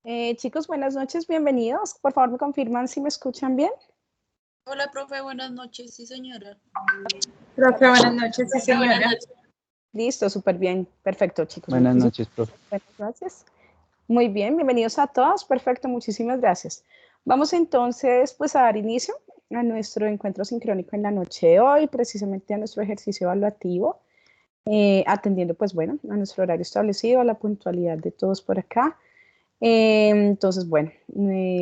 Chicos, buenas noches, bienvenidos. Por favor, me confirman si me escuchan bien. Hola, profe, buenas noches. Sí, señora. Profe, buenas noches. Sí, señora. Listo, súper bien. Perfecto, chicos. Buenas noches, profe. Buenas noches. Muy bien, bienvenidos a todos. Perfecto, muchísimas gracias. Vamos entonces pues a dar inicio a nuestro encuentro sincrónico en la noche de hoy, precisamente a nuestro ejercicio evaluativo, atendiendo pues bueno a nuestro horario establecido, a la puntualidad de todos por acá. Entonces, bueno,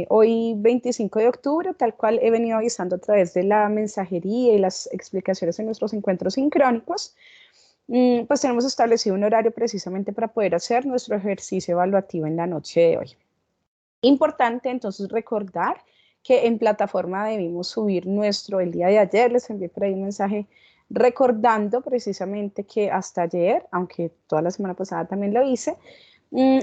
hoy 25 de octubre, tal cual he venido avisando a través de la mensajería y las explicaciones en nuestros encuentros sincrónicos, pues tenemos establecido un horario precisamente para poder hacer nuestro ejercicio evaluativo en la noche de hoy. Importante entonces recordar que en plataforma debimos subir el día de ayer, les envié por ahí un mensaje recordando precisamente que hasta ayer, aunque toda la semana pasada también lo hice,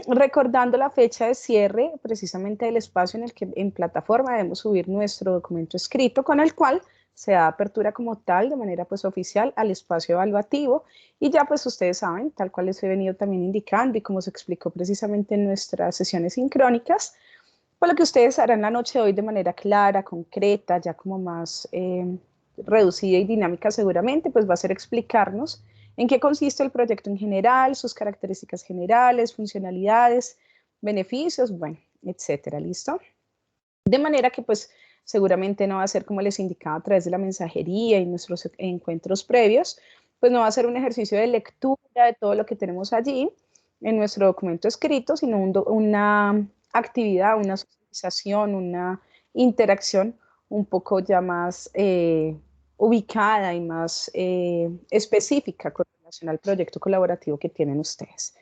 recordando la fecha de cierre precisamente del espacio en el que en plataforma debemos subir nuestro documento escrito con el cual se da apertura como tal de manera pues oficial al espacio evaluativo y ya pues ustedes saben, tal cual les he venido también indicando y como se explicó precisamente en nuestras sesiones sincrónicas, pues lo que ustedes harán la noche de hoy de manera clara, concreta, ya como más reducida y dinámica seguramente, pues va a ser explicarnos en qué consiste el proyecto en general, sus características generales, funcionalidades, beneficios, bueno, etcétera, ¿listo? De manera que pues seguramente no va a ser como les indicaba a través de la mensajería y nuestros encuentros previos, pues no va a ser un ejercicio de lectura de todo lo que tenemos allí en nuestro documento escrito, sino una actividad, una socialización, una interacción un poco ya más ubicada y más específica con relación al proyecto colaborativo que tienen ustedes.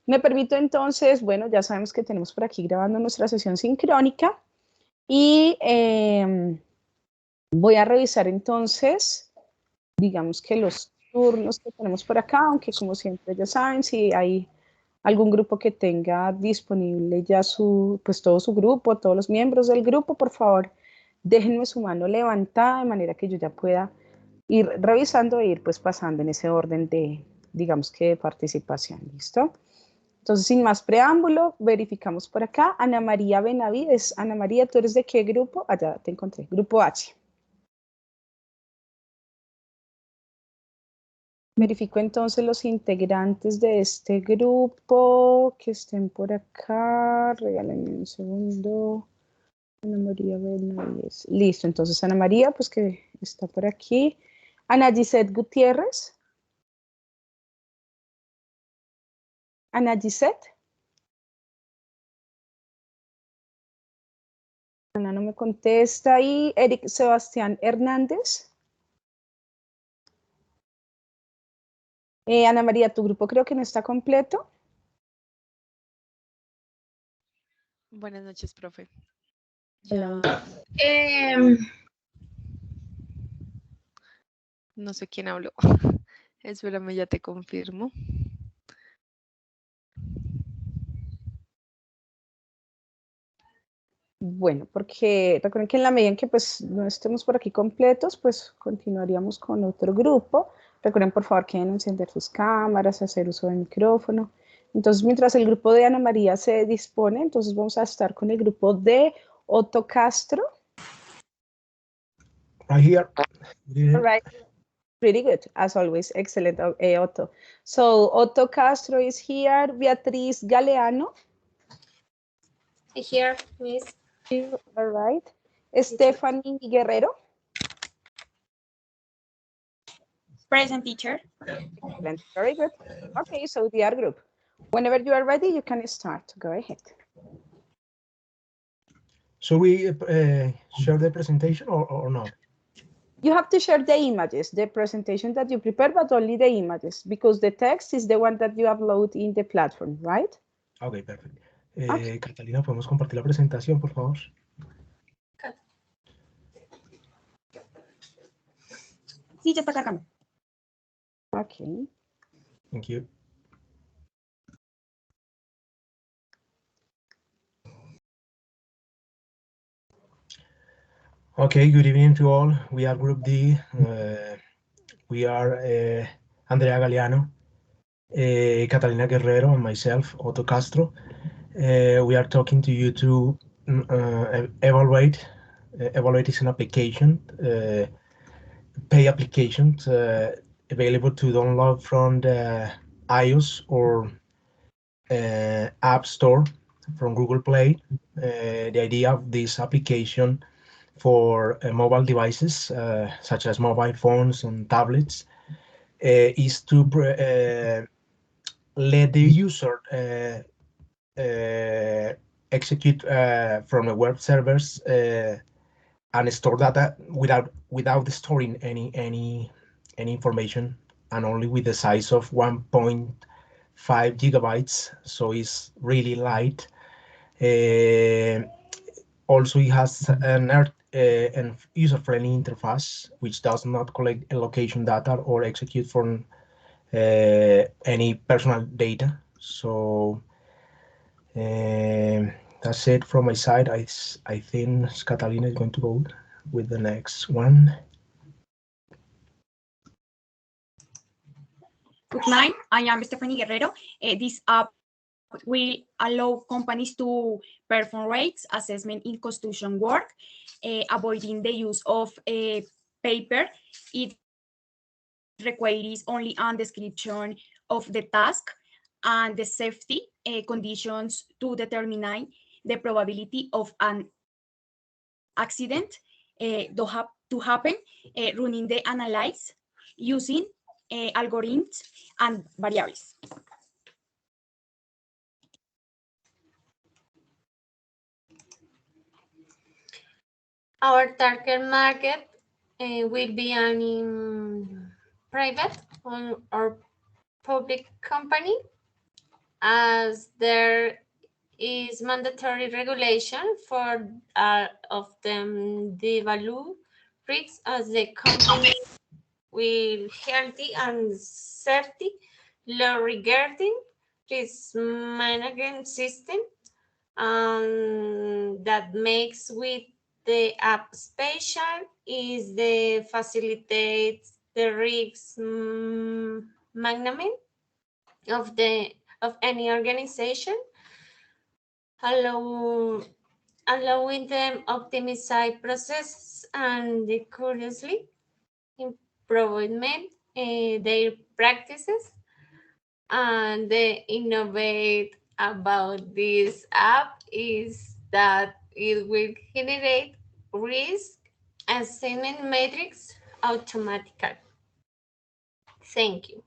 Me permito entonces, bueno, ya sabemos que tenemos por aquí grabando nuestra sesión sincrónica y voy a revisar entonces, digamos que los turnos que tenemos por acá, aunque como siempre ya saben, si hay algún grupo que tenga disponible ya pues todo su grupo, todos los miembros del grupo, por favor, déjenme su mano levantada de manera que yo ya pueda ir revisando e ir pues pasando en ese orden de, digamos que de participación, ¿listo? Entonces, sin más preámbulo, verificamos por acá. Ana María Benavides. Ana María, ¿tú eres de qué grupo? Allá te encontré. Grupo H. Verifico entonces los integrantes de este grupo que estén por acá. Regálenme un segundo. Ana María Benavides. Listo, entonces Ana María, pues que está por aquí. Ana Gisette Gutiérrez. Ana Gisette. Ana no me contesta. Y Eric Sebastián Hernández. Ana María, tu grupo creo que no está completo. Buenas noches, profe. No sé quién habló. Espérame, ya te confirmo. Bueno, porque recuerden que en la medida en que pues no estemos por aquí completos, pues continuaríamos con otro grupo. Recuerden por favor que deben encender sus cámaras, hacer uso del micrófono. Entonces, mientras el grupo de Ana María se dispone, entonces vamos a estar con el grupo de Otto Castro. Right here. All right. Pretty good, as always. Excellent, Otto. So, Otto Castro is here. Beatriz Galeano. Here, please. All right. Stephanie Guerrero. Present, teacher. Excellent. Very good. Okay, so the R group. Whenever you are ready, you can start. Go ahead. So we share the presentation or not? You have to share the images, the presentation that you prepare, but only the images, because the text is the one that you upload in the platform, right? Okay, perfect. Okay. Catalina, ¿podemos compartir la presentación, por favor? Sí, ya está cargando. Okay. Thank you. Okay, good evening to all. We are Group D. We are Andrea Galeano, Catalina Guerrero, and myself, Otto Castro. We are talking to you to evaluate. Evaluate is an application, pay application available to download from the iOS or App Store from Google Play. The idea of this application for mobile devices, such as mobile phones and tablets, is to let the user execute from the web servers and store data without storing any information, and only with the size of 1.5 gigabytes. So it's really light. Also, it has an user-friendly interface which does not collect location data or execute from any personal data. So that's it from my side. I think Catalina is going to go with the next one. Good night. I am Stephanie Guerrero. This app will allow companies to perform rates assessment in construction work, avoiding the use of paper. It requires only a description of the task and the safety conditions to determine the probability of an accident to happen, running the analysis using algorithms and variables. Our target market will be an private or public company, as there is mandatory regulation for of them devalue risks, as the company will healthy and safety law regarding risk management system, that makes with the app special is the facilitates the risk management of any organization, allowing them optimize process and curiously improvement their practices. And the innovate about this app is that it will generate risk assessment metrics automatically. Thank you.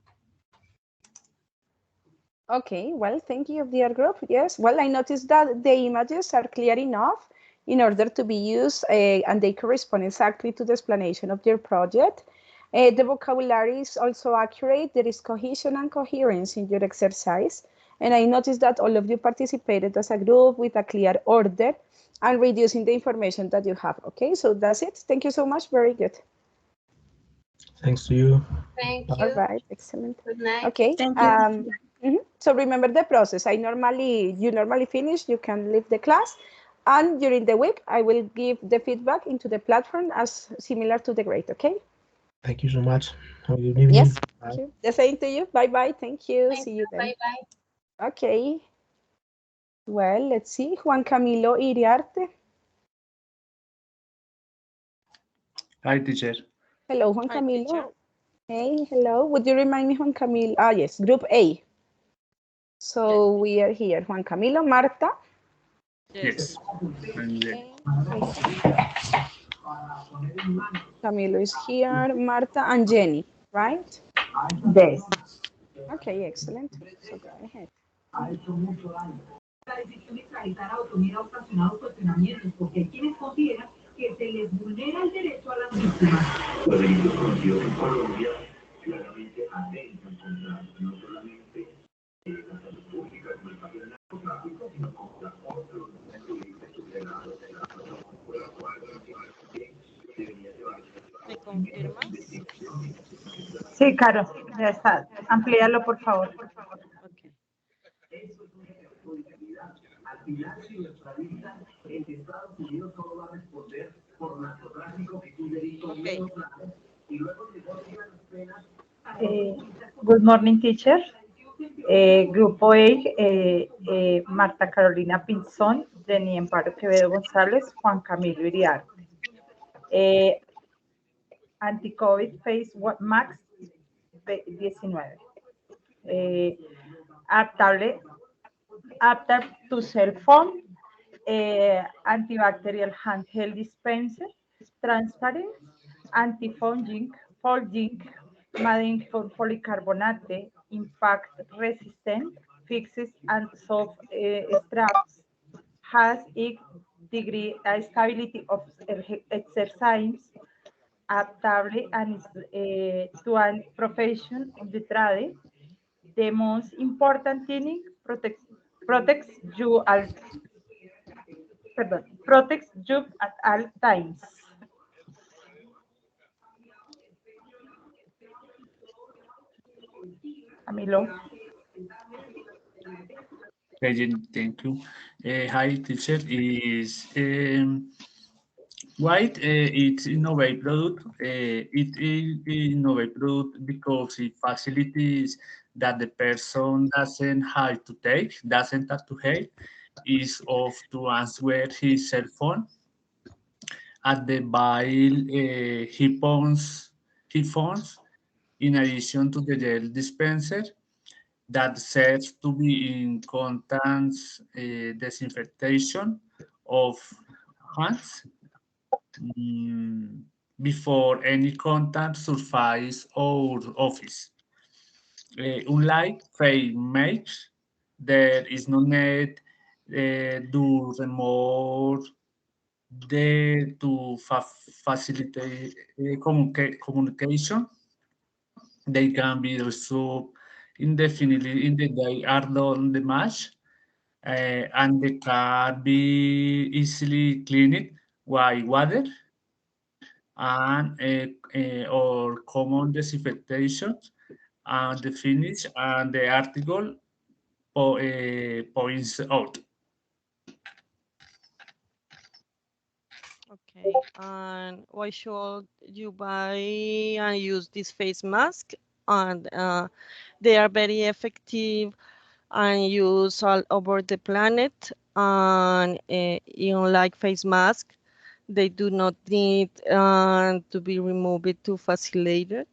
Okay, well, thank you, dear group. Yes, well, I noticed that the images are clear enough in order to be used and they correspond exactly to the explanation of your project. The vocabulary is also accurate. There is cohesion and coherence in your exercise. And I noticed that all of you participated as a group with a clear order and reducing the information that you have. Okay, so that's it. Thank you so much. Very good. Thanks to you. Thank you. All right, excellent. Good night. Okay. Thank you. So remember the process. You normally finish, you can leave the class, and during the week, I will give the feedback into the platform as similar to the grade, okay? Thank you so much. Have a good evening. Yes, Bye. thank you. The same to you. Bye-bye. Thank you. Thank See you then. Bye-bye. Okay. Well, let's see. Juan Camilo Iriarte. Hi, teacher. Hello, Juan Hi, Camilo. teacher. Hey, hello. Would you remind me, Juan Camilo? Ah, yes, group A. So we are here. Juan Camilo, Marta. Yes. I'm there. Camilo is here, Marta and Jenny, right? Yes. Okay, excellent. So go ahead. Ha hecho mucho daño. La decisión de extraditar a Otomira ha ocasionado cuestionamientos porque hay quienes consideran que se les vulnera el derecho a las víctimas. Los delitos cometidos en Colombia claramente atentan contra no solamente la salud pública como el cambio del narcotráfico, sino con la otros incluibles tutelados de la por la cual debería llevarse ¿Me confirmas? Sí, Caro, ya está. Amplíalo, por favor. Ok. eso es una responsabilidad. Al final, si lo extraditan, en Estados Unidos solo va a responder por narcotráfico, que es un delito menos grave, y luego negocian las penas. Good morning, teacher. Grupo A, Marta Carolina Pinzón, Jenny Amparo Quevedo González, Juan Camilo Iriarte. Anti-COVID Face Max 19. Adaptable to cell phone, antibacterial handheld dispenser, transparent, antifungal, madding for polycarbonate, impact resistant, fixes and soft straps, has a degree stability of exercise, adaptable and to a profession of the trade. The most important thing protects you at all times. Camilo. Okay, thank you. Hi, teacher. Is White, it's innovate product. It is innovate product because it facilitates that the person doesn't have to take, is of to answer his cell phone. At the while he phones in addition to the gel dispenser that serves to be in constant disinfection of hands before any contact surface or office. Unlike face masks, there is no need to remove to facilitate communication. They can be resolved indefinitely in the day are done the match, and they can be easily cleaned by water and or common disinfectation, and the finish and the article points out. Okay, and why should you buy and use this face mask? And they are very effective and used all over the planet. And unlike face mask, they do not need to be removed to facilitate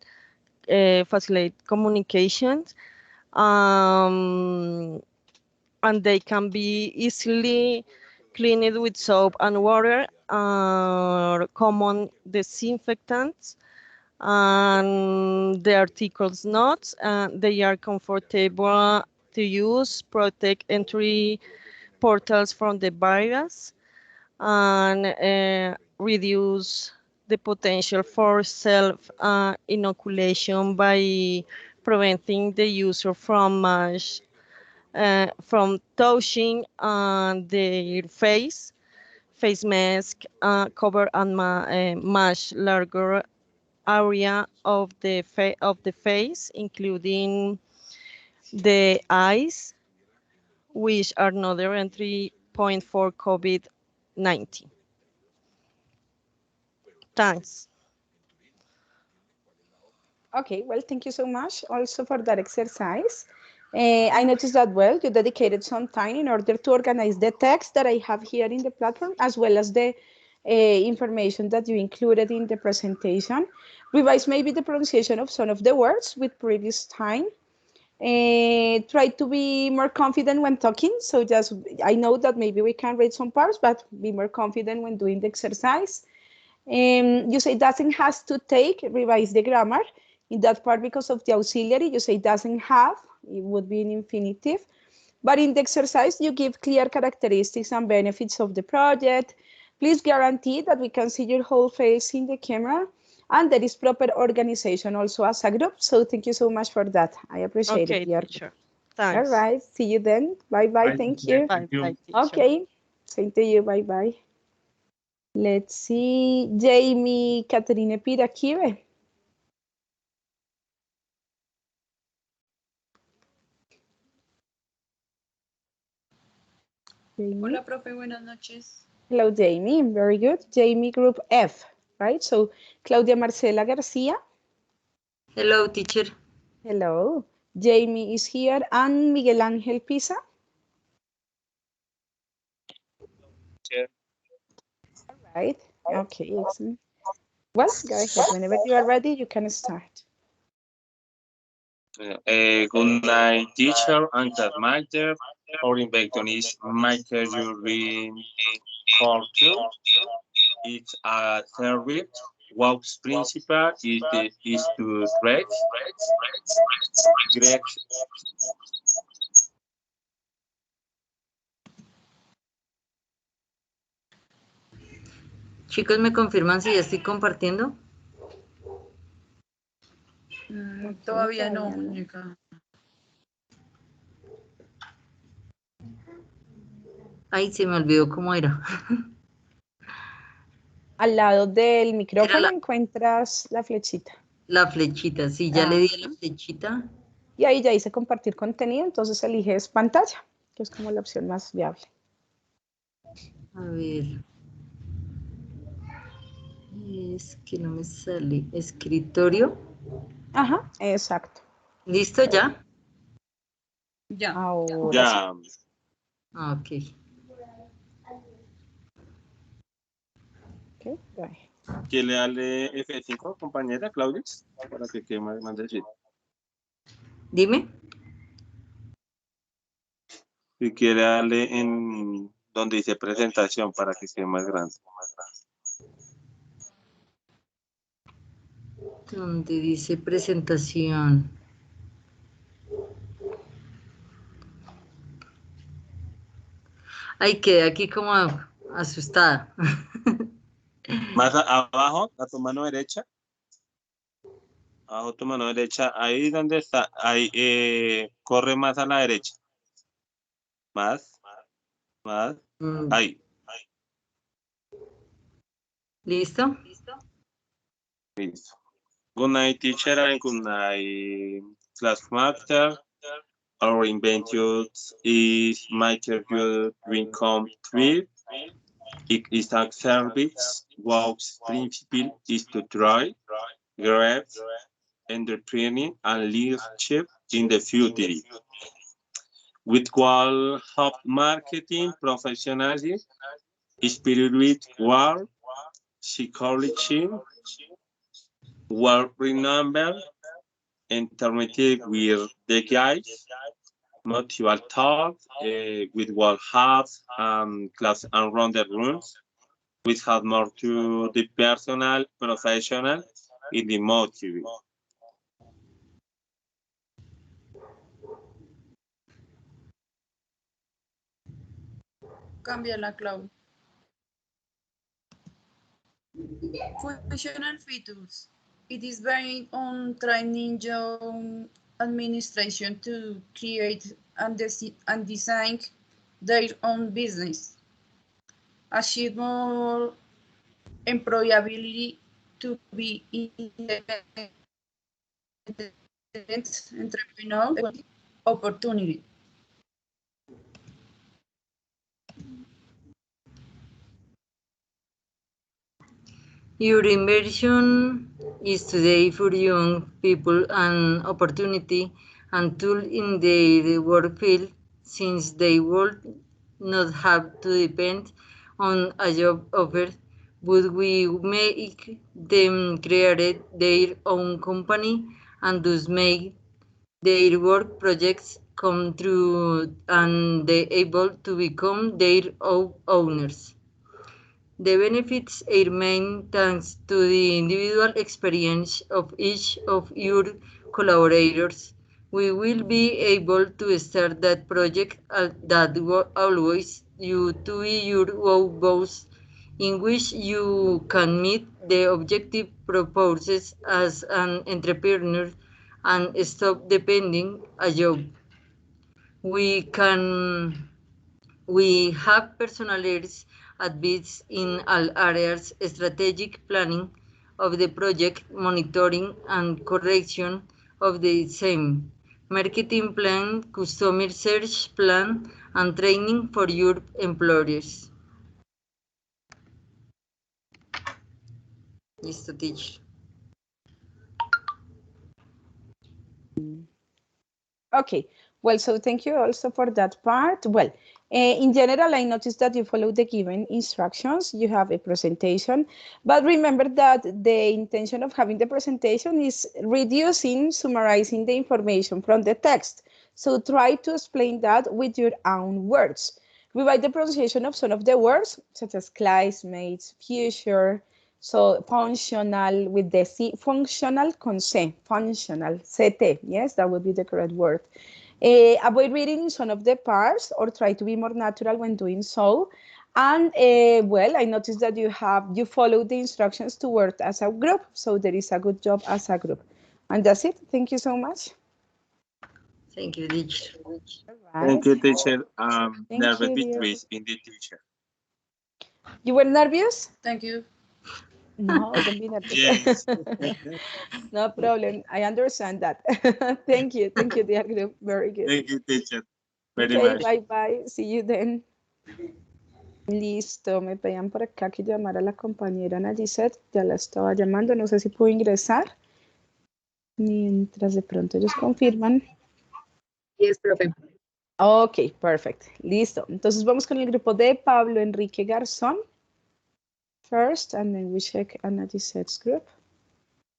communications. And they can be easily cleaned with soap and water or common disinfectants, and the articles not, they are comfortable to use, protect entry portals from the virus, and reduce the potential for self inoculation by preventing the user from touching their face mask cover and much larger area of the face, including the eyes, which are another entry point for COVID-19. Thanks. Okay, well, thank you so much also for that exercise. I noticed that, well, you dedicated some time in order to organize the text that I have here in the platform, as well as the information that you included in the presentation. Revise maybe the pronunciation of some of the words with previous time. Try to be more confident when talking. So just, I know that maybe we can read some parts, but be more confident when doing the exercise. You say doesn't has to take, revise the grammar. In that part, because of the auxiliary, you say doesn't have, it would be an infinitive. But in the exercise, you give clear characteristics and benefits of the project. Please guarantee that we can see your whole face in the camera, and there is proper organization also as a group. So thank you so much for that. I appreciate it. Okay, teacher. Thanks. All right, see you then. Bye-bye, thank you. Bye, teacher. Okay, same to you, bye-bye. Let's see, Jamie Catherine Piraquive. Jamie. Hola, profe, buenas noches. Hello, Jamie. Very good. Jamie, group F, right? So, Claudia Marcela Garcia. Hello, teacher. Hello. Jamie is here, and Miguel Ángel Pisa. Yeah. Right. Okay, excellent. Well, go ahead. Whenever you are ready, you can start. Good night, teacher and classmates. Our invention is Michael Urban Culture. It's a service. Work's principle is to Greg. Chicos, ¿me confirman si ya estoy compartiendo? Todavía no, muñeca. Ay, se me olvidó cómo era. Al lado del micrófono encuentras la flechita. La flechita, sí, ya le di a la flechita. Y ahí ya dice compartir contenido, entonces eliges pantalla, que es como la opción más viable. A ver. Es que no me sale. Escritorio. Ajá, exacto. ¿Listo ya? Ya. Ahora Ya. sí. Ok. Okay, ¿Quiere darle F5, compañera Claudia? Para que quede más decir. Dime. Si quiere darle en donde dice presentación para que quede más grande. Donde dice presentación. Ay, quedé aquí como asustada. Más abajo, a tu mano derecha. Abajo tu mano derecha, ahí donde está, ahí corre más a la derecha. Más. Ahí. ¿Listo? Listo. Good night, teacher, and good night, classmaster. Our invention is Michael Rincon 3. It is a service. Work's principle is to try, grab, entrepreneur, and leadership in the future. With qual help marketing professionalism, spirit work, psychology, work remember, intermediate with the guys, motival talk, with what have class and run the rooms, which have more to the personal, professional, in the motive. Cambia la Clau. Functional features. It is based on training your administration to create and design their own business. Achieve more employability to be independent entrepreneur opportunity. Your inversion is today for young people an opportunity and tool in their work field, since they will not have to depend on a job offer, but we make them create their own company and thus make their work projects come true and they able to become their own owners. The benefits are main thanks to the individual experience of each of your collaborators. We will be able to start that project that always you to be your own boss, in which you can meet the objective proposed as an entrepreneur and stop depending a job. We have personalized advice in all areas: strategic planning of the project, monitoring and correction of the same, marketing plan, customer search plan, and training for your employers. Listo, teacher. Okay, well, so thank you also for that part. Well, in general, I noticed that you follow the given instructions. You have a presentation, but remember that the intention of having the presentation is reducing, summarizing the information from the text. So try to explain that with your own words. Revise the pronunciation of some of the words, such as classmates, future, so functional with the C, functional con C, functional, CT, yes, that would be the correct word. Avoid reading some of the parts or try to be more natural when doing so. And well, I noticed that you follow the instructions to work as a group, so there is a good job as a group. And that's it. Thank you so much. Thank you, teacher. Right. Thank you, teacher. Thank Never you, be dear. pleased in the teacher. You were nervous? Thank you. No, don't be nervous. Yes. No problem. I understand that. Thank you, dear group. Very good. Thank you, teacher. Very Okay, much. bye bye. See you then. Listo, me pedían por acá que llamara a la compañera Ana Gisette. Ya la estaba llamando, no sé si puedo ingresar. Mientras de pronto ellos confirman. Yes, profe. Ok, perfecto. Listo. Entonces vamos con el grupo de Pablo Enrique Garzón. First, and then we check Ana Gisette's group.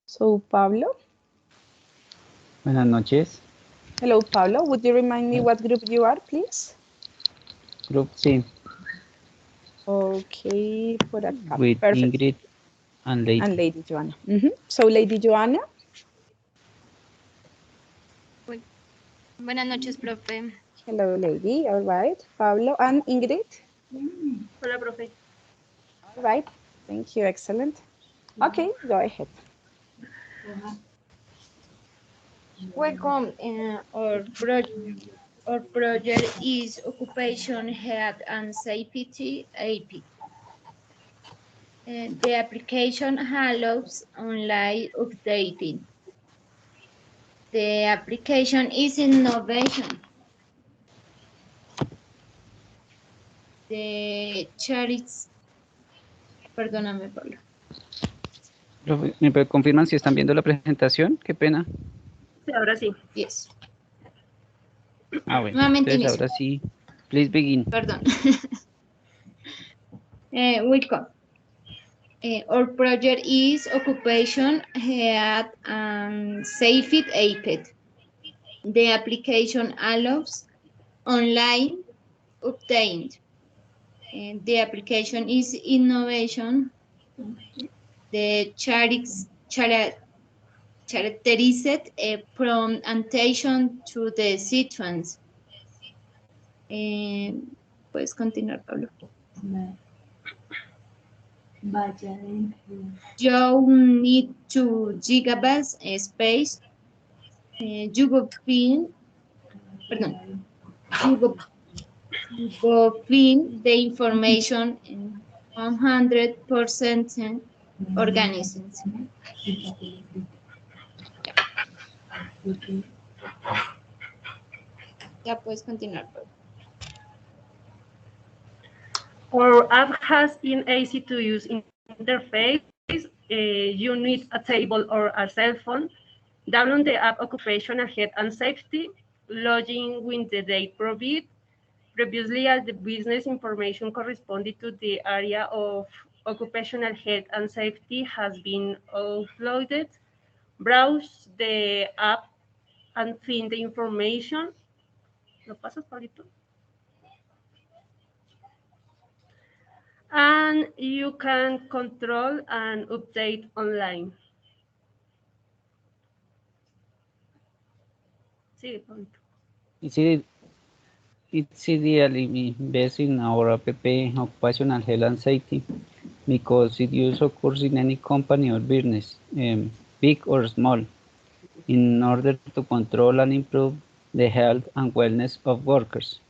So, Pablo. Buenas noches. Hello, Pablo. Would you remind me what group you are, please? Group C. Okay, por acá. With Perfect. Ingrid and Lady. And Lady Joanna. So, Lady Joanna. Buenas noches, profe. Hello, Lady. All right. Pablo and Ingrid. Hola, profe. All right. Thank you. Excellent. Okay, go ahead. Welcome. Our project is Occupation Health and Safety AP. The application allows online updating. The application is innovation. The charities. Perdóname, Pablo. Profe, ¿me confirman si están viendo la presentación? Qué pena. Sí, ahora sí. Yes. Ah, bueno. Nuevamente Entonces, inicio. ahora sí. Please begin. Perdón. Welcome. Our project is Occupation Health and Safety AP. The application allows online obtained. And the application is innovation. The characterized from attention to the sequence. Puedes continuar, Pablo. You need 2 gigabytes space. You go find the information in 100% organisms. Ya puedes continuar, Pablo. Our app has an easy-to-use interface. You need a table or a cell phone. Download the app Occupational Health and Safety. Login with the date provided previously as the business information corresponding to the area of occupational health and safety has been uploaded. Browse the app and find the information. ¿Lo pasas, Pablito? And you can control and update online. Sí, Pablito. It's ideally based in our app, Occupational Health and Safety, because its use occurs in any company or business, big or small, in order to control and improve the health and wellness of workers.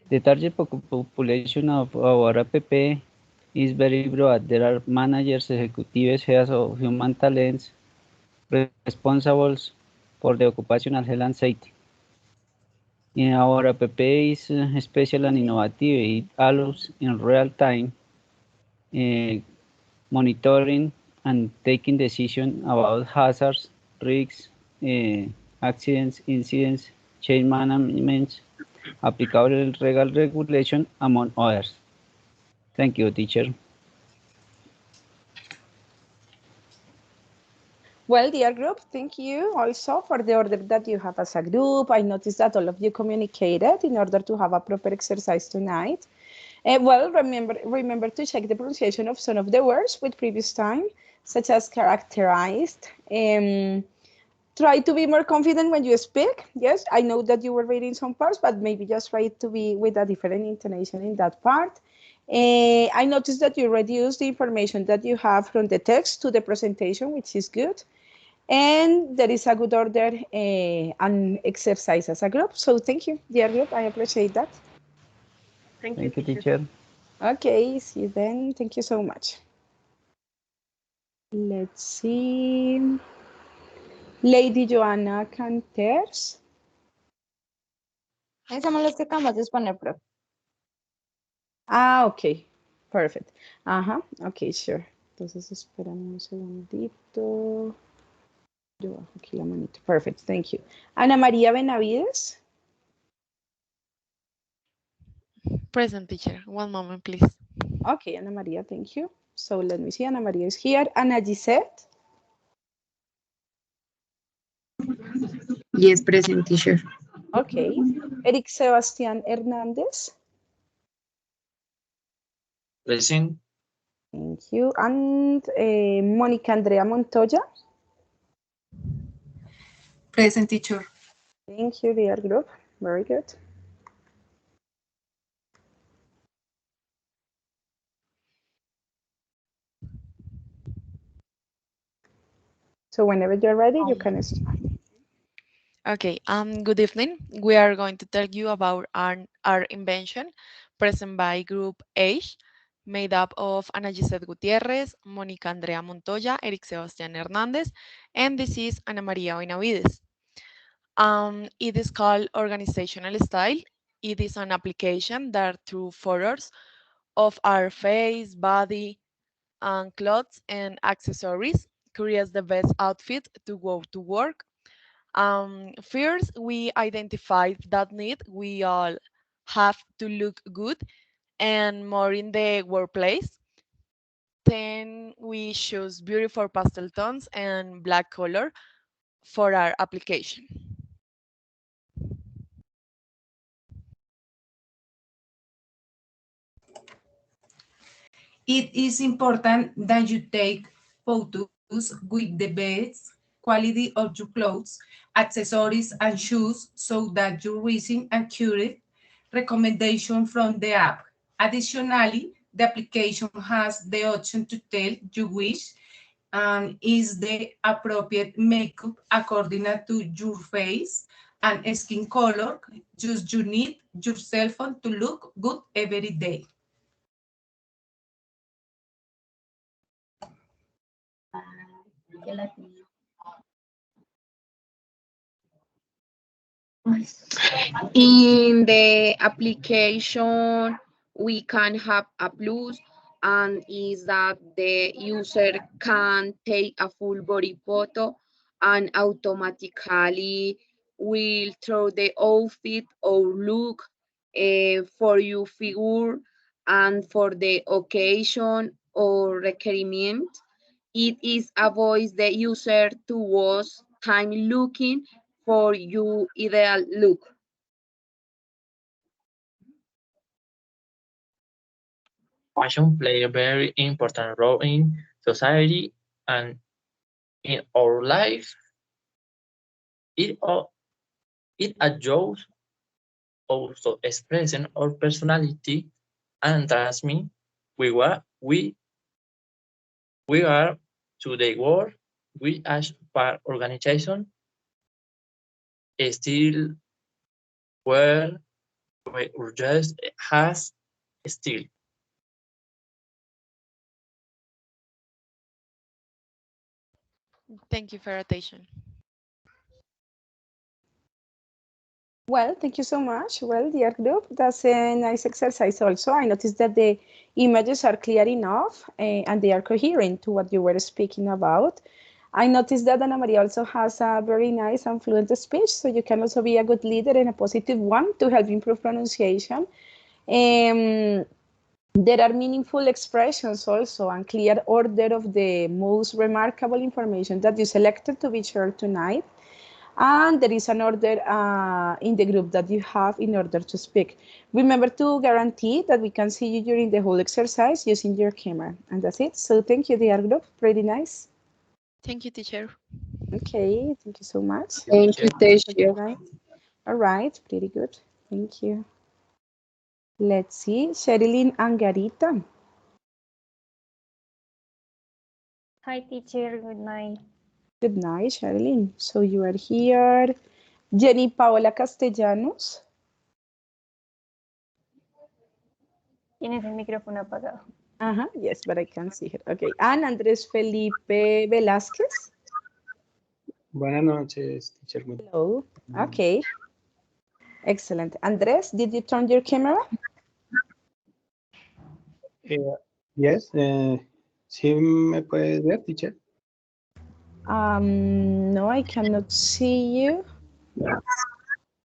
The target population of our app is very broad. There are managers, executives, heads of human talents, responsible for the occupational health and safety. Our app is special and innovative. It allows in real time monitoring and taking decisions about hazards, risks, accidents, incidents, change management, applicable legal regulation, among others. Thank you, teacher. Well, dear group, thank you also for the order that you have as a group. I noticed that all of you communicated in order to have a proper exercise tonight. Well, remember to check the pronunciation of some of the words with previous time, such as characterized. Try to be more confident when you speak. Yes, I know that you were reading some parts, but maybe just try to be with a different intonation in that part. I noticed that you reduced the information that you have from the text to the presentation, which is good. And there is a good order and exercise as a group. So thank you, dear group. I appreciate that. Thank you, teacher. Okay, see you then. Thank you so much. Let's see. Lady Joanna Canters. Esa me la acabamos de exponer, profe. Ah, ok. Perfect. Ajá, ok, sure. Entonces, espérame un segundito. Yo bajo aquí la manito. Perfect, thank you. Ana María Benavides. Present, teacher. One moment, please. Okay, Ana María, thank you. So let me see, Ana María is here. Ana Gisette. Yes, present, teacher. Okay. Eric Sebastián Hernández. Present. Thank you. And Mónica Andrea Montoya. Present, teacher. Thank you, dear group. Very good. So whenever you're ready, you can start. Okay, good evening. We are going to tell you about our invention present by Group H, made up of Ana Gisette Gutierrez, Mónica Andrea Montoya, Eric Sebastián Hernández, and this is Ana María Benavides. It is called Organizational Style. It is an application that through photos of our face, body, and clothes and accessories creates the best outfit to go to work. First, we identified that need we all have to look good and more in the workplace. Then we choose beautiful pastel tones and black color for our application. It is important that you take photos with the best quality of your clothes, accessories, and shoes so that you receive accurate recommendation from the app. Additionally, the application has the option to tell you which is the appropriate makeup according to your face and skin color. Just you need your cell phone to look good every day. In the application, we can have a plus, and is that the user can take a full body photo and automatically will throw the outfit or look for your figure and for the occasion or requirement. It is avoids the user to waste time looking for your ideal look. Fashion play a very important role in society and in our life. It allows also expressing our personality and transmit we are to the world. We as part organization still where we just has still. Thank you for your attention. Well, thank you so much. Well, dear group, that's a nice exercise also. I noticed that the images are clear enough and they are coherent to what you were speaking about. I noticed that Ana Maria also has a very nice and fluent speech, so you can also be a good leader and a positive one to help improve pronunciation. There are meaningful expressions also and clear order of the most remarkable information that you selected to be shared tonight. And there is an order in the group that you have in order to speak. Remember to guarantee that we can see you during the whole exercise using your camera. And that's it. So thank you, dear group. Pretty nice. Thank you, teacher. Okay, thank you so much. Thank you, teacher. All right, pretty good. Thank you. Let's see, Sherilyn Angarita. Hi, teacher. Good night. Good night, Sherilyn. So you are here. Jenny Paola Castellanos. Tienes el micrófono apagado. Yes, but I can see her. Okay, and Andrés Felipe Velázquez. Buenas noches, teacher. Hello. Okay. Excellent. Andrés, did you turn your camera? Yes. ¿Sí me puedes ver, teacher? No, I cannot see you.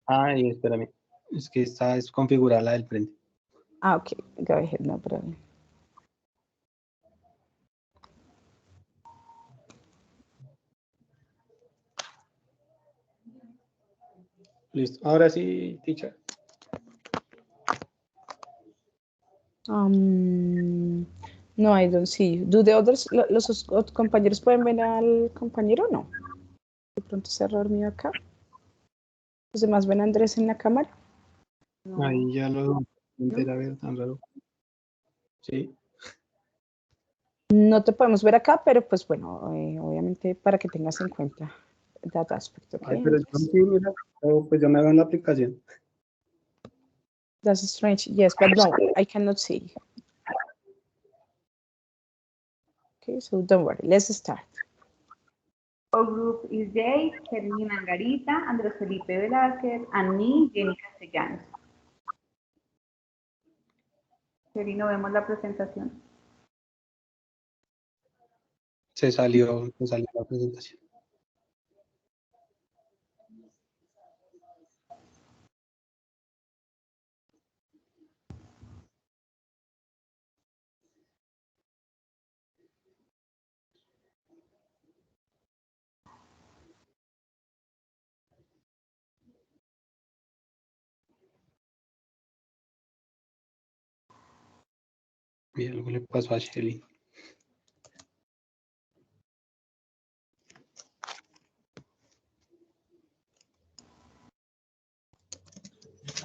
Ay, espérame. Es que está desconfigurada la del frente. Okay. Go ahead, no problem. Listo. Ahora sí, teacher. No, I don't see you. Do the others, los compañeros pueden ver al compañero o no? De pronto es error mío acá. ¿Los demás ven a Andrés en la cámara? No. Ahí ya lo a ver, tan raro. Sí. No te podemos ver acá, pero pues bueno, obviamente para que tengas en cuenta that aspect, okay? Ay, pero yo sí, mira, pues yo me veo en la aplicación. That's strange, yes, but no, I cannot see you. Okay, so don't worry, let's start. Our group is Jay, Sherilyn Angarita, Andrés Felipe Velázquez, and me, Jenny Castellanos. Sheri, no vemos la presentación. Se salió la presentación. Y algo le pasó a Shelly.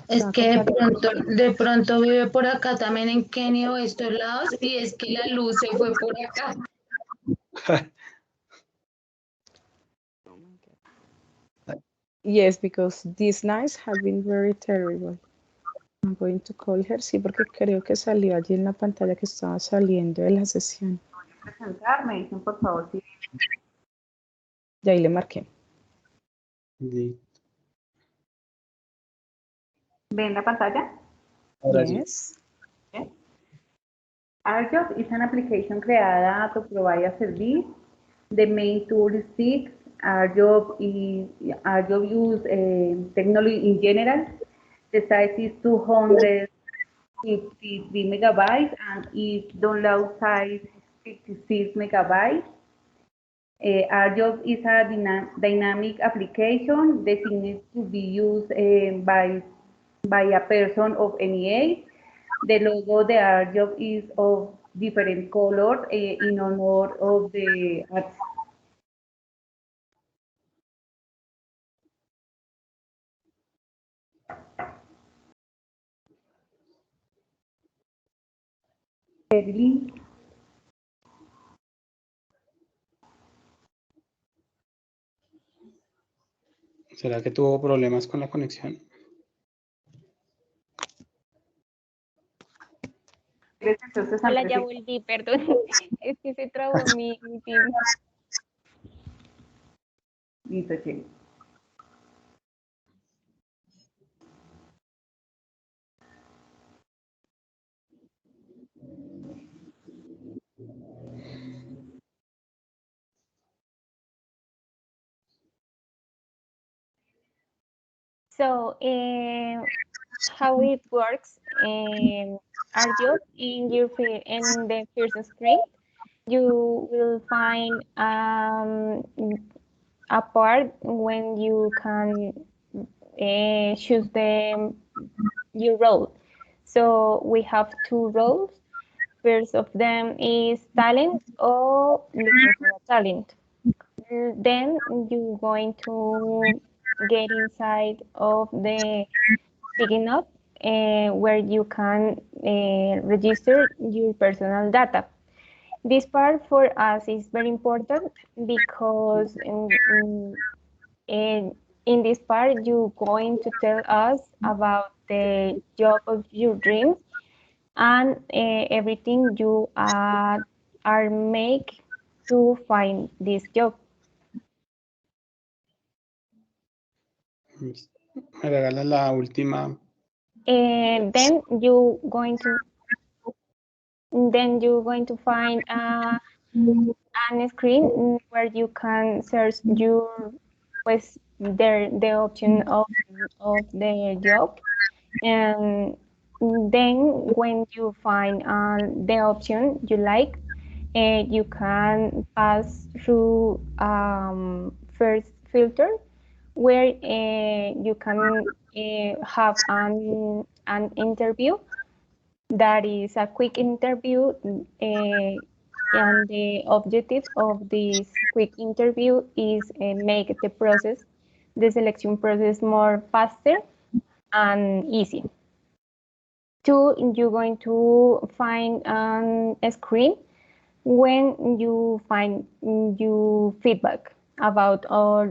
Es que de pronto vive por acá también en Kenia o estos lados y es que la luz se fue por acá. Yes, because these nights have been very terrible. I'm going to call her, sí, porque creo que salió allí en la pantalla que estaba saliendo de la sesión. Me dicen, por favor, sí. Y ahí le marqué. Sí. ¿Ven la pantalla? Ahora Yes. Sí. RJob is an application creada to provide a service. The main tool is SIG. RJob use technology in general. The size is 253 megabytes and its download size is 56 megabytes. RJob is a dynamic application designed to be used by a person of any age. The logo of the RJob is of different colors in honor of the arts. Evelyn. ¿Será que tuvo problemas con la conexión? Hola, ya volví, perdón. Es que se trabó mi team. Listo, sí. So, how it works, our job in the first screen, you will find a part when you can choose your role. So we have two roles. First of them is talent or looking for a talent. Then you're going to get inside of the picking up where you can register your personal data. This part for us is very important because in this part you're going to tell us about the job of your dreams and everything you are make to find this job. Me regala la última. And then you're going to find a screen where you can search your the option of the job, and then when you find the option you like, you can pass through first filter where you can have an interview. That is a quick interview, and the objective of this quick interview is make the selection process more faster and easy. Two, you're going to find a screen when you find your feedback about all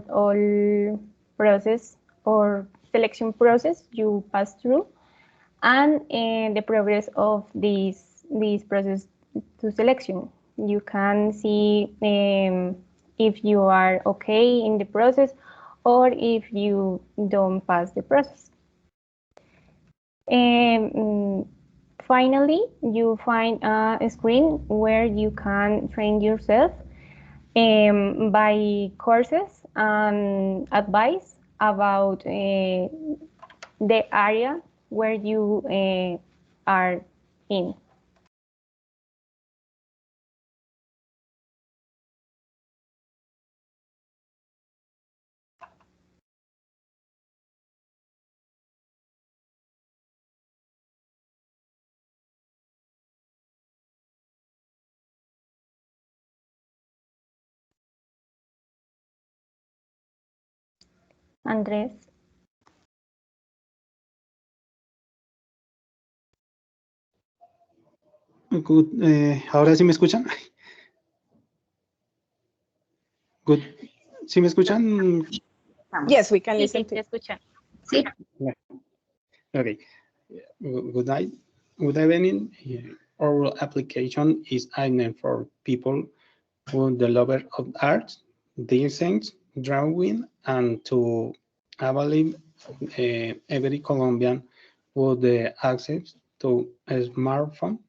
process or selection process you pass through, and the progress of this process to selection. You can see if you are okay in the process or if you don't pass the process. Finally, you find a screen where you can train yourself by courses and advice about the area where you are in. Andrés. Good. ¿Ahora sí me escuchan? Good. ¿Sí me escuchan? Yes, we can listen to you. Sí. Okay. Good night. Good evening. Our application is aimed for people who the lover of art, design, drawing, and to avail every Colombian with the access to a smartphone,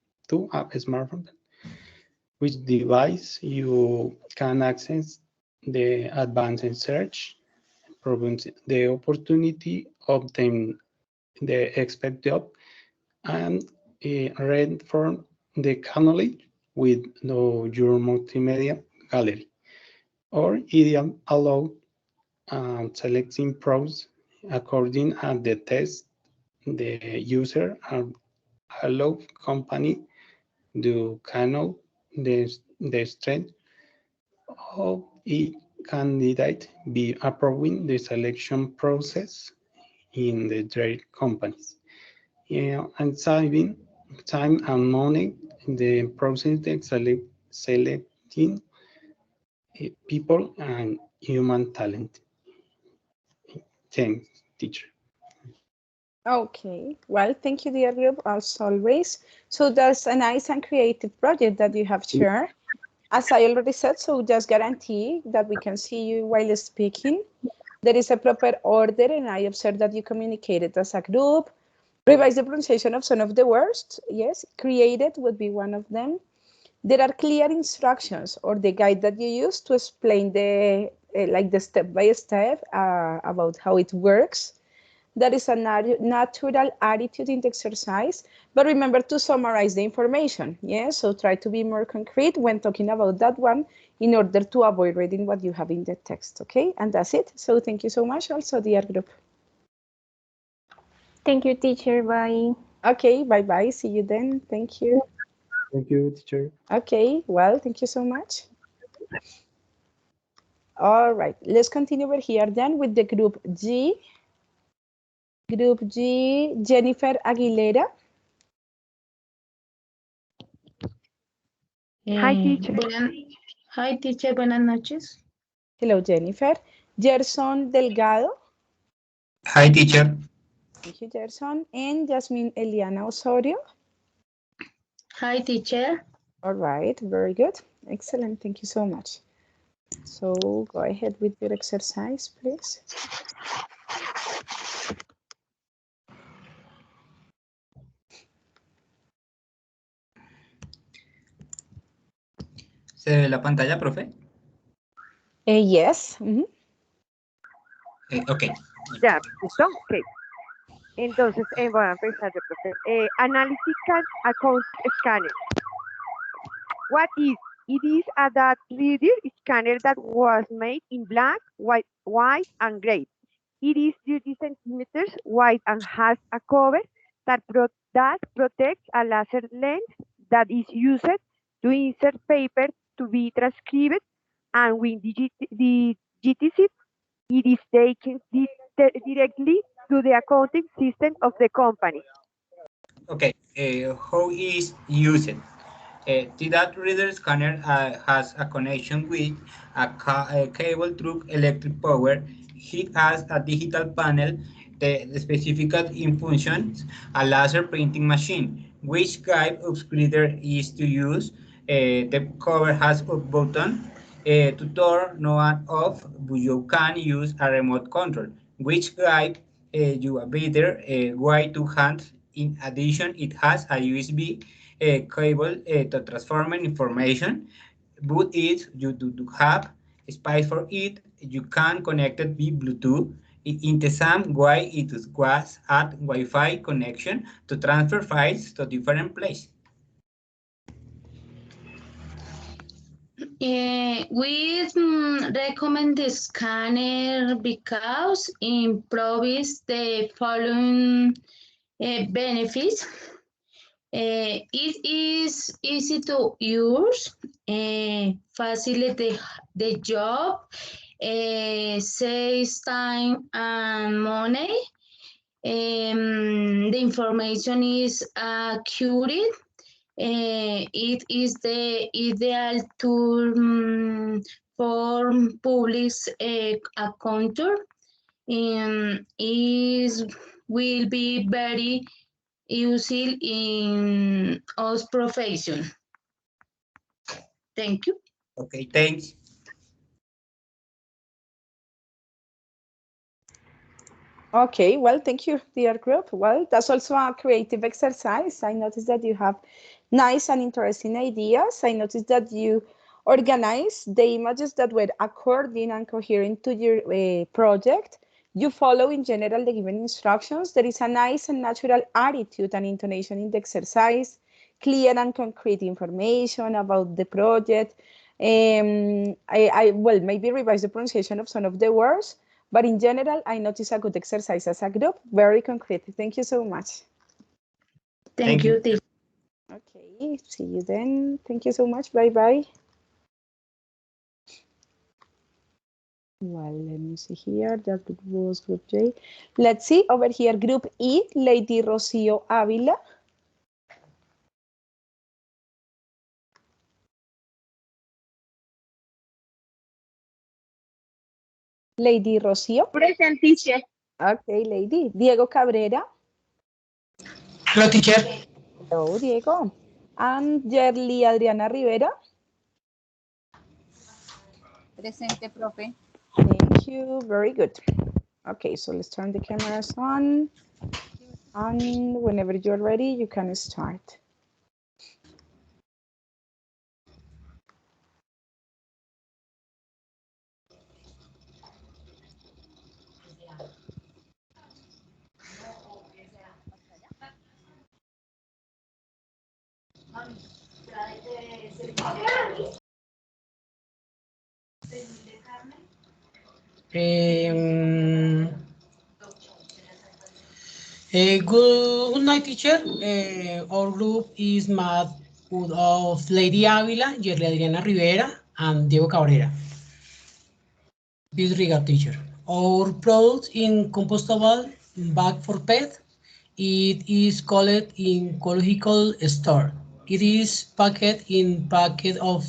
which device you can access the advanced search, provides the opportunity of obtain the expert job, and read from the knowledge with your multimedia gallery, or it allow selecting pros according to the test the user allow company to know the strength of each candidate be approving the selection process in the trade companies. And saving time and money in the process of selecting people and human talent. Thanks, teacher. Okay, well, thank you, dear group, as always. So that's a nice and creative project that you have shared. As I already said, so just guarantee that we can see you while speaking. There is a proper order, and I observed that you communicated as a group. Revise the pronunciation of some of the words. Yes, created would be one of them. There are clear instructions or the guide that you use to explain the like the step by step about how it works. That is a natural attitude in the exercise, but remember to summarize the information. Yeah, so try to be more concrete when talking about that one in order to avoid reading what you have in the text, okay? And that's it. So thank you so much also, dear group. Thank you, teacher. Bye. Okay, bye-bye. See you then. Thank you. Thank you, teacher. Okay, well, thank you so much. All right, let's continue over here then with the group G. Group G, Jennifer Aguilera. Hi, teacher. Hi, teacher. Buenas noches. Hello, Jennifer. Gerson Delgado. Hi, teacher. Thank you, Gerson. And Jasmine Eliana Osorio. Hi, teacher. All right, very good. Excellent. Thank you so much. So go ahead with your exercise, please. ¿Se ve la pantalla, profe? Yes. Ok. Ya, ¿listo? Ok. Entonces, voy a empezar yo, profe. Analytical Account Scanner. What is? It is a data reader scanner that was made in black, white, and gray. It is 30 centimeters wide and has a cover that protects a laser lens that is used to insert paper to be transcribed, and when digitized, it is taken directly to the accounting system of the company. Okay. How is used? The data reader scanner has a connection with a cable through electric power. It has a digital panel, the specific in functions, a laser printing machine. Which type of scritter is to use? The cover has a button to turn on off, but you can use a remote control. Which type you are better way to hand. In addition, it has a USB cable to transform information, but you do have space for it. You can connect it via Bluetooth. In the same way, it was at Wi-Fi connection to transfer files to different places. We recommend the scanner because it improves the following benefits. It is easy to use, facilitate the job, saves time and money. The information is accurate. It is the ideal tool for public accounting. Is will be very useful in our profession. Thank you. Okay, thanks. Okay, well, thank you, dear group. Well, that's also a creative exercise. I noticed that you have nice and interesting ideas. I noticed that you organize the images that were according and coherent to your project. You follow in general the given instructions. There is a nice and natural attitude and intonation in the exercise, clear and concrete information about the project. Well, maybe revise the pronunciation of some of the words, but in general, I notice a good exercise as a group, very concrete. Thank you so much. Thank you. Okay, see you then. Thank you so much. Bye-bye. Well, let me see here. That was group J. Let's see over here, group E, Lady Rocio Avila. Lady Rocio. Present, teacher. Okay, lady. Diego Cabrera. Hello, teacher. Hello, Diego. And Yerly Adriana Rivera. Presente, profe. Thank you. Very good. Okay, so let's turn the cameras on. And whenever you're ready, you can start. Good night, teacher. Our group is made of Lady Avila, Yerli Adriana Rivera, and Diego Cabrera. Disregard, teacher. Our product in compostable bag for pet. It is called in ecological store. It is packed in packet of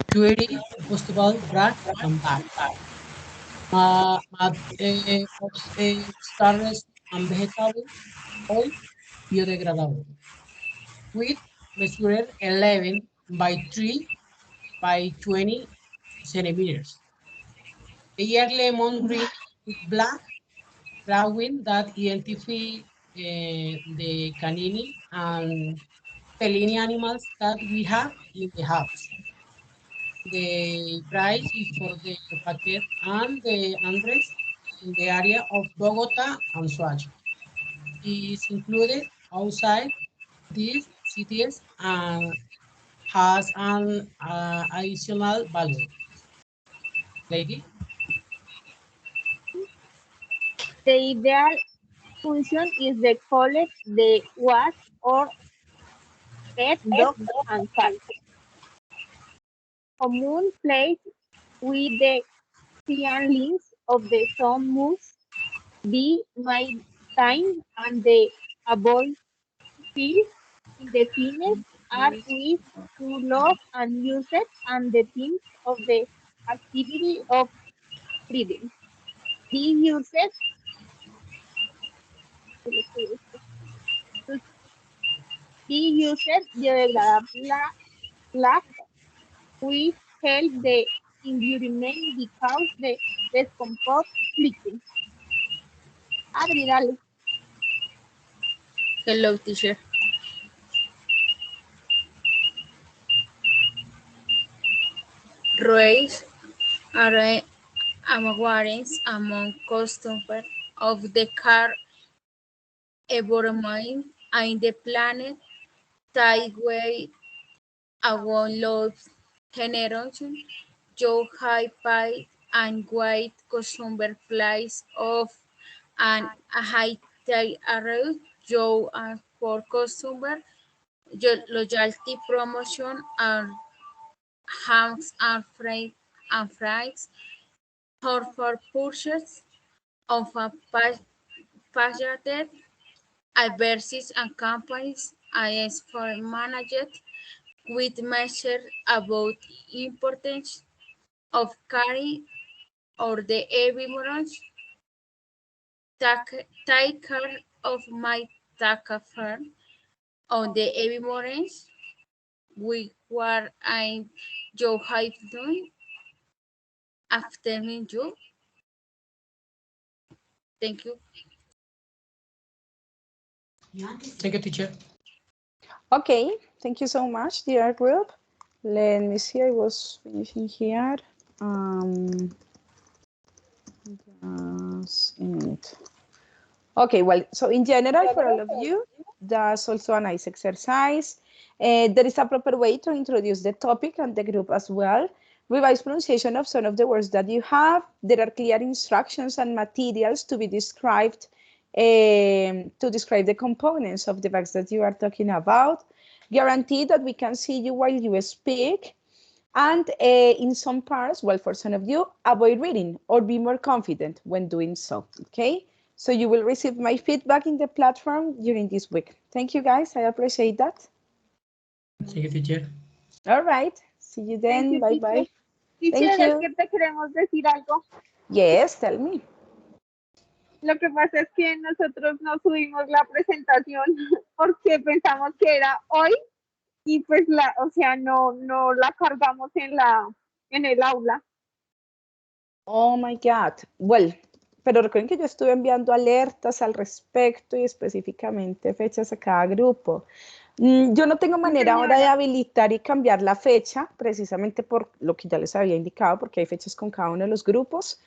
20 compostable bag and bag. Starless and vegetable oil biodegradable with measure 11 by 3 by 20 centimeters. They are lemon green with black drawing that identify the canine and feline animals that we have in the house. The price is for the packet and the address in the area of Bogota and Soacha. Is included outside these cities and has an additional value. Lady? The ideal function is the collect the wash or pet dogs and cats. Common place with the clean links of the sun must be made time and the avoid fields in the fitness are with to love and use it and the themes of the activity of breeding. These uses biodegradable glass which help the environment because the decompose quickly. Adri, dale. Hello, teacher. Raise are awareness among customers of the car environment and the planet that way our love generation Joe high pie and white customer price of an a high tide arrow Joe and for customer loyalty promotion and hams and fries or for purchase of a pageted adversaries and companies as for managed with measure about importance of carrying or the evidence take care of my takeover on the evidence we were I Joe have done after me you. Thank you. Thank you, teacher. Okay, thank you so much, dear group. Let me see, I was finishing here. Just a minute. Okay, well, so in general, for all of you, that's also a nice exercise. There is a proper way to introduce the topic and the group as well. Revise pronunciation of some of the words that you have. There are clear instructions and materials to be described, to describe the components of the bags that you are talking about. Guarantee that we can see you while you speak. And in some parts, well, for some of you, avoid reading or be more confident when doing so, okay? So you will receive my feedback in the platform during this week. Thank you, guys. I appreciate that. Thank you, teacher. All right. See you then. Bye-bye. Teacher, es que te queremos decir algo. Yes, tell me. Lo que pasa es que nosotros no subimos la presentación porque pensamos que era hoy y pues o sea, no la cargamos en el aula. Oh my God. Well, pero recuerden que yo estuve enviando alertas al respecto y específicamente fechas a cada grupo. Yo no tengo manera ahora de habilitar y cambiar la fecha, precisamente por lo que ya les había indicado, porque hay fechas con cada uno de los grupos.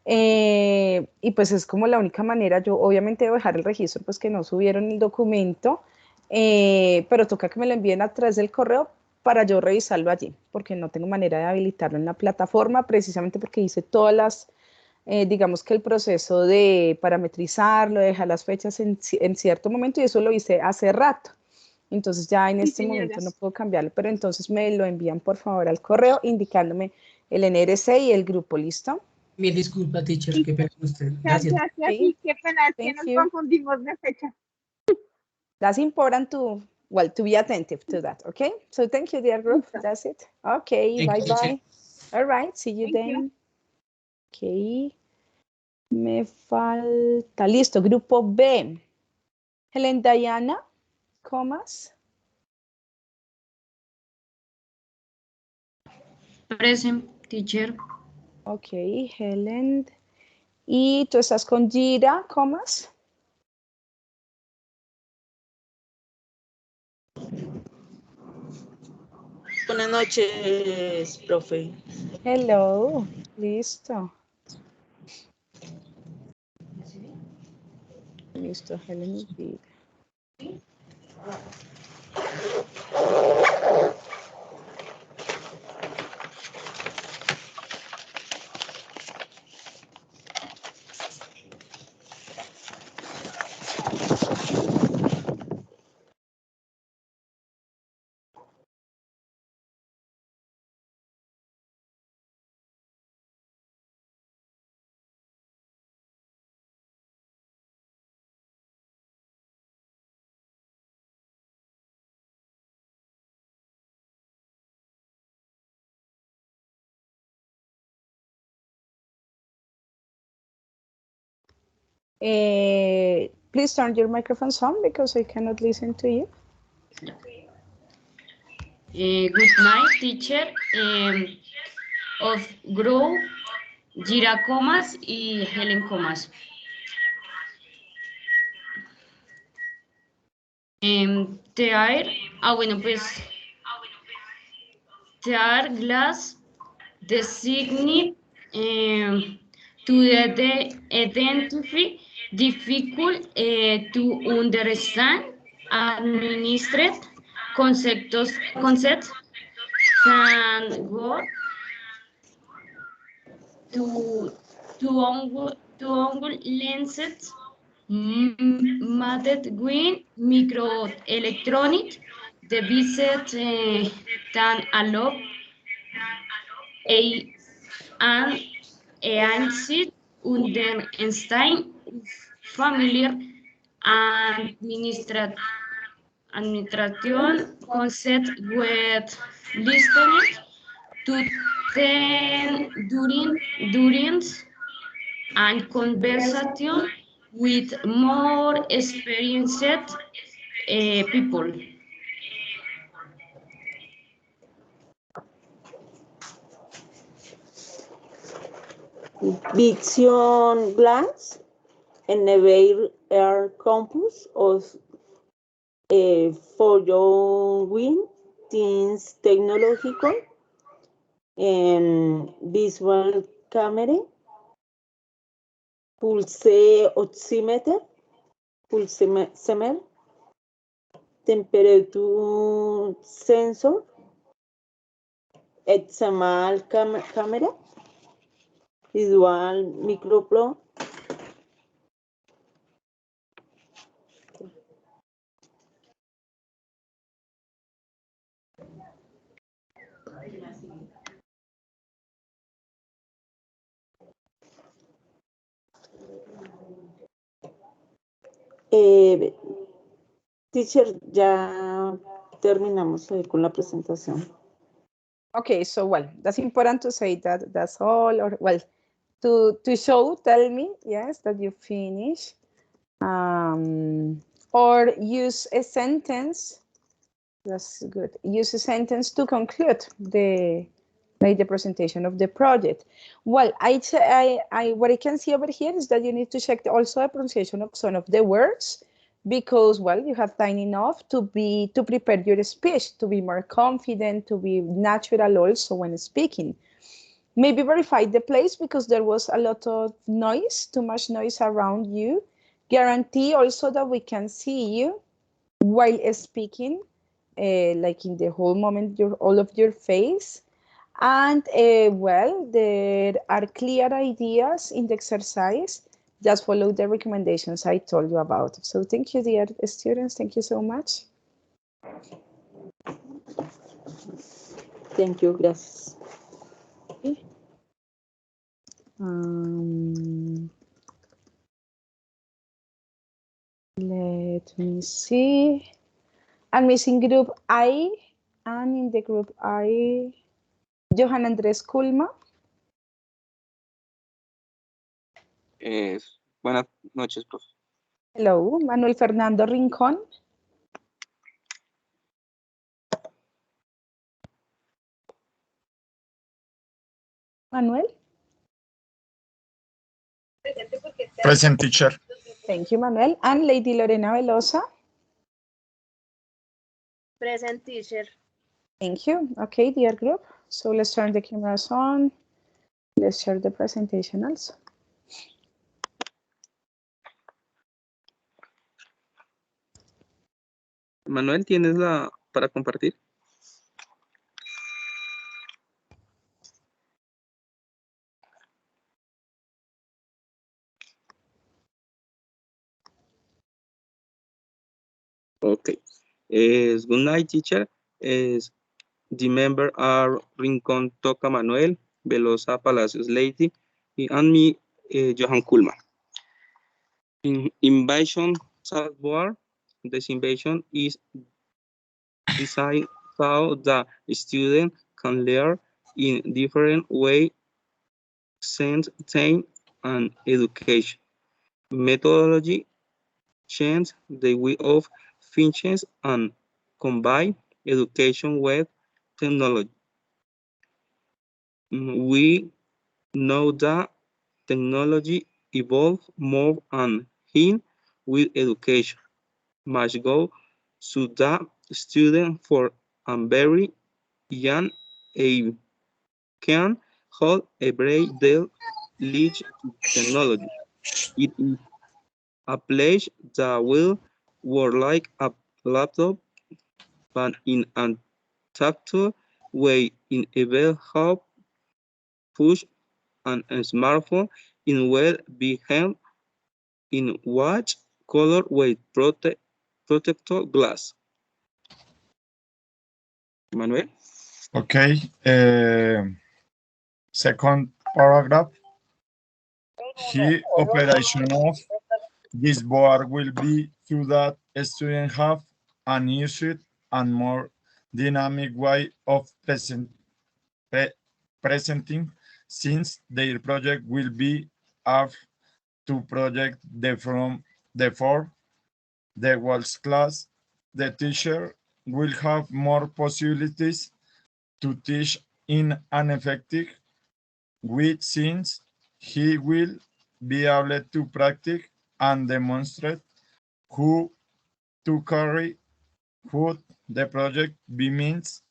Y pues es como la única manera. Yo obviamente debo dejar el registro, pues que no subieron el documento, pero toca que me lo envíen a través del correo para yo revisarlo allí, porque no tengo manera de habilitarlo en la plataforma, precisamente porque hice todas las, digamos que el proceso de parametrizarlo, dejar las fechas en cierto momento, y eso lo hice hace rato. Entonces ya en este momento no puedo cambiarlo, pero entonces me lo envían por favor al correo indicándome el NRC y el grupo, ¿listo? Me disculpa, teacher, qué pena con usted. Gracias. Gracias, sí, qué pena, es que nos confundimos de fecha. That's important to, well, to be attentive to that, okay? So thank you, dear group, that's it. Okay, bye-bye. All right, see you then. Okay, me falta, listo, grupo B. Helen Diana, comas. Present, teacher. Ok, Helen. ¿Y tú estás con Gira, comas? Buenas noches, profe. Hello, listo. Listo, Helen y Gira. Please turn your microphones on because I cannot listen to you. Good night, teacher. Of Grow, Gira Comas y Helen Comas. Bueno, pues Tear Glass designate to identify difficult to understand administrative concepts can go to angle lenses matte green microelectronic devices can allow an ancient understand familiar administration concept with listeners to then during and conversation with more experienced people. Vision glance enable air campus of following things technological and visual camera, pulse oximeter, temperature sensor, external camera, visual microplo. Teacher, ya terminamos con la presentación. Okay, so well, that's important to say that that's all, or well, to show, tell me, yes, that you finish, or use a sentence. That's good. Use a sentence to conclude the presentation of the project. Well, what I can see over here is that you need to check also the pronunciation of some of the words, because, well, you have time enough to prepare your speech, to be more confident, to be natural also when speaking. Maybe verify the place because there was a lot of noise, too much noise around you. Guarantee also that we can see you. while speaking, like in the whole moment, all of your face. And well, there are clear ideas in the exercise. Just follow the recommendations I told you about. So thank you, dear students. Thank you so much. Thank you, gracias. Okay. Let me see. I'm missing group I, and in the group I, Johan Andrés Kulma. Buenas noches, profe. Hello, Manuel Fernando Rincón. Manuel. Present, teacher. Thank you, Manuel. And Lady Lorena Velosa. Present, teacher. Thank you. Okay, dear group. So let's turn the cameras on. Let's share the presentation also. Manuel, ¿tienes la para compartir? Okay. Good night, teacher. The member are Rincón Toca Manuel, Velosa Palacios Lady, and me, Johan Kulma. Invasion software. This invasion is designed so the student can learn in different ways, sense, time, and education. Methodology change the way of thinking and combine education with technology. We know that technology evolves more and in with education must go so that student for a very young age can hold a very deal lead to technology. It is a place that will work like a laptop, but in a tactile way in a web hub, push, and a smartphone in will be held in white color with protector glass. Manuel? Okay. Second paragraph. The operation of this board will be so that students have an easier and more dynamic way of presenting, since their project will be asked to project from the world's class. The teacher will have more possibilities to teach in an effective way, since he will be able to practice and demonstrate who to carry out the project by means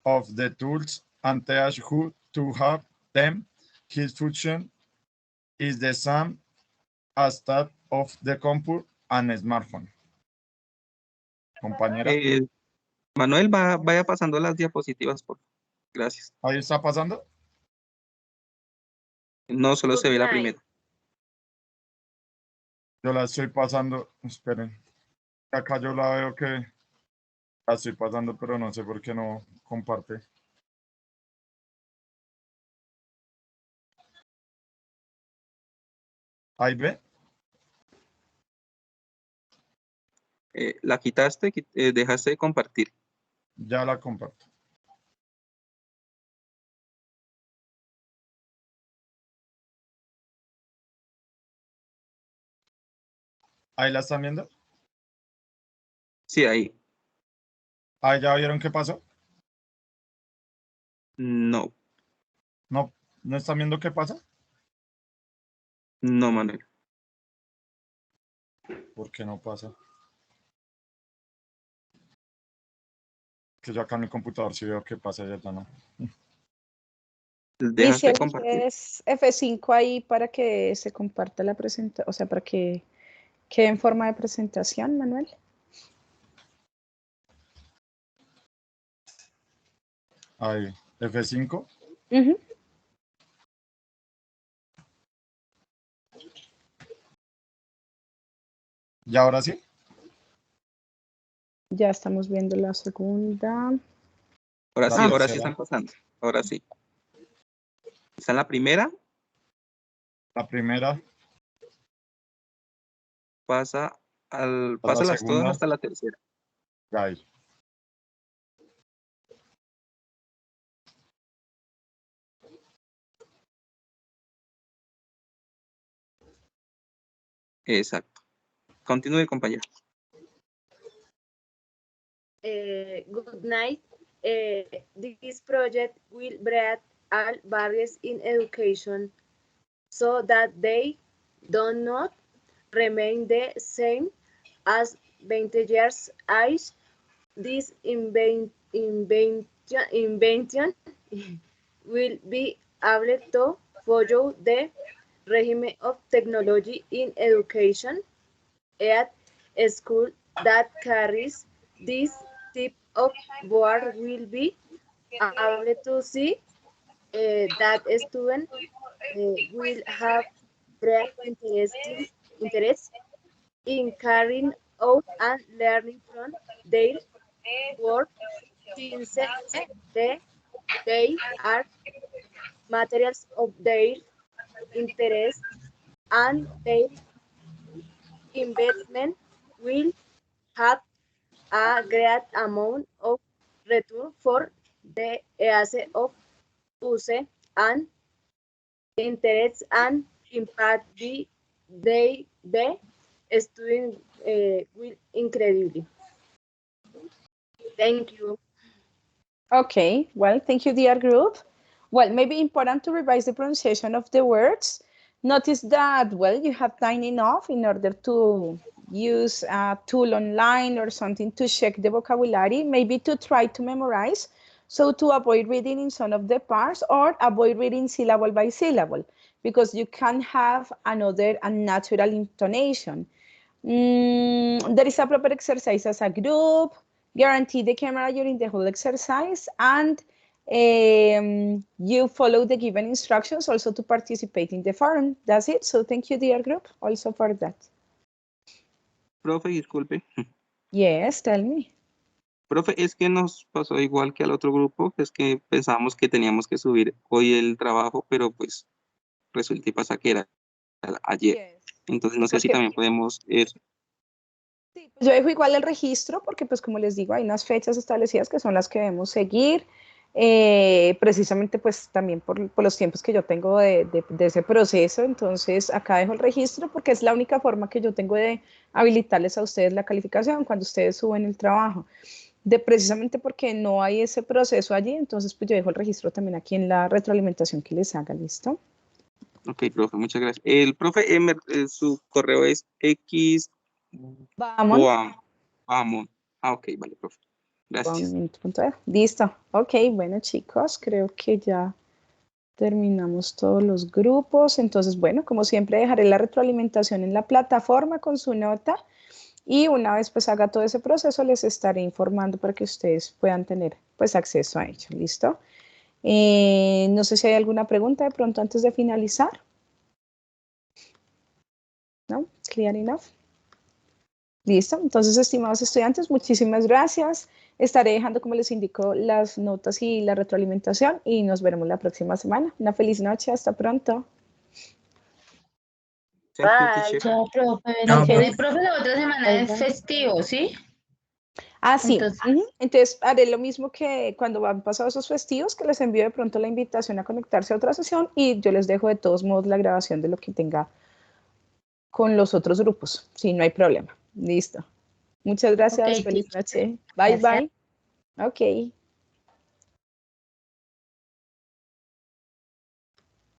of the tools and teach who to have them. His function is the same as that of the computer and smartphone. Compañera. Manuel, vaya pasando las diapositivas, por favor. Gracias. ¿Ahí está pasando? No, solo se ve la primera. Yo la estoy pasando. Esperen. Acá yo la veo que la estoy pasando, pero no sé por qué no comparte. ¿Ahí ve? La quitaste, dejaste de compartir. Ya la comparto. ¿Ahí la están viendo? Sí, ahí. ¿Ahí ya vieron qué pasó? No. ¿No están viendo qué pasa? No, Manuel. ¿Por qué no pasa? Que yo acá en mi computador sí veo qué pasa y ya no. Dejaste de compartir. Es F5 ahí para que se comparta la presentación, o sea, para que quede en forma de presentación, Manuel. Ahí, F5. Ujú. ¿Y ahora sí? Ya estamos viendo la segunda. Ahora sí, La ahora sí tercera. están pasando. Ahora sí. Está en la primera, La primera, pasa la pásalas todas segunda. hasta la tercera. Ahí. Exacto. Continúe, compañero. Good night. This project will break all barriers in education so that they do not remain the same as 20 years age. This invention will be able to follow the regime of technology in education at a school that carries this type of board will be able to see that a student will have great interest in carrying out and learning from their work since they are materials of their interest and their investment will have a great amount of return for the EASE of use and interest and impact the student will incredibly. Thank you. Okay, well, thank you, dear group. Well, maybe important to revise the pronunciation of the words. Notice that, well, you have time enough in order to use a tool online or something to check the vocabulary, maybe to try to memorize, so to avoid reading in some of the parts or avoid reading syllable by syllable, because you can have another unnatural intonation. There is a proper exercise as a group. Guarantee the camera during the whole exercise, and you follow the given instructions also to participate in the forum. That's it. So thank you, dear group, also for that. Profe, disculpe. Yes, tell me. Profe, es que nos pasó igual que al otro grupo, es que pensábamos que teníamos que subir hoy el trabajo, pero pues resulta y pasa que era ayer. Yes. Entonces no sé si también podemos Yo dejo igual el registro porque, pues, como les digo, hay unas fechas establecidas que son las que debemos seguir, precisamente, pues, también por los tiempos que yo tengo de ese proceso. Entonces, acá dejo el registro porque es la única forma que yo tengo de habilitarles a ustedes la calificación cuando ustedes suben el trabajo. Precisamente porque no hay ese proceso allí, entonces, pues, yo dejo el registro también aquí en la retroalimentación que les haga, ¿listo? Ok, profe, muchas gracias. El profe Emer, su correo es X. Vamos. Vamos. Ah, ok, vale, profe. Gracias. Listo. Ok, bueno, chicos, creo que ya terminamos todos los grupos. Entonces, bueno, como siempre, dejaré la retroalimentación en la plataforma con su nota. Y una vez pues haga todo ese proceso, les estaré informando para que ustedes puedan tener pues acceso a ello. ¿Listo? No sé si hay alguna pregunta de pronto antes de finalizar. ¿No? Clear enough. Listo. Entonces, estimados estudiantes, muchísimas gracias. Estaré dejando, como les indico, las notas y la retroalimentación y nos veremos la próxima semana. Una feliz noche. Hasta pronto. Bye. Chao, profe. Bendiciones. Profe, la otra semana Bye, es bye. festivo, ¿sí? Ah, sí. Entonces, Entonces haré lo mismo que cuando han pasado esos festivos, que les envío de pronto la invitación a conectarse a otra sesión y yo les dejo de todos modos la grabación de lo que tenga con los otros grupos. Sí, no hay problema. Listo. Muchas gracias. Ok, Feliz teacher. noche. Bye, Gracias. bye. Ok.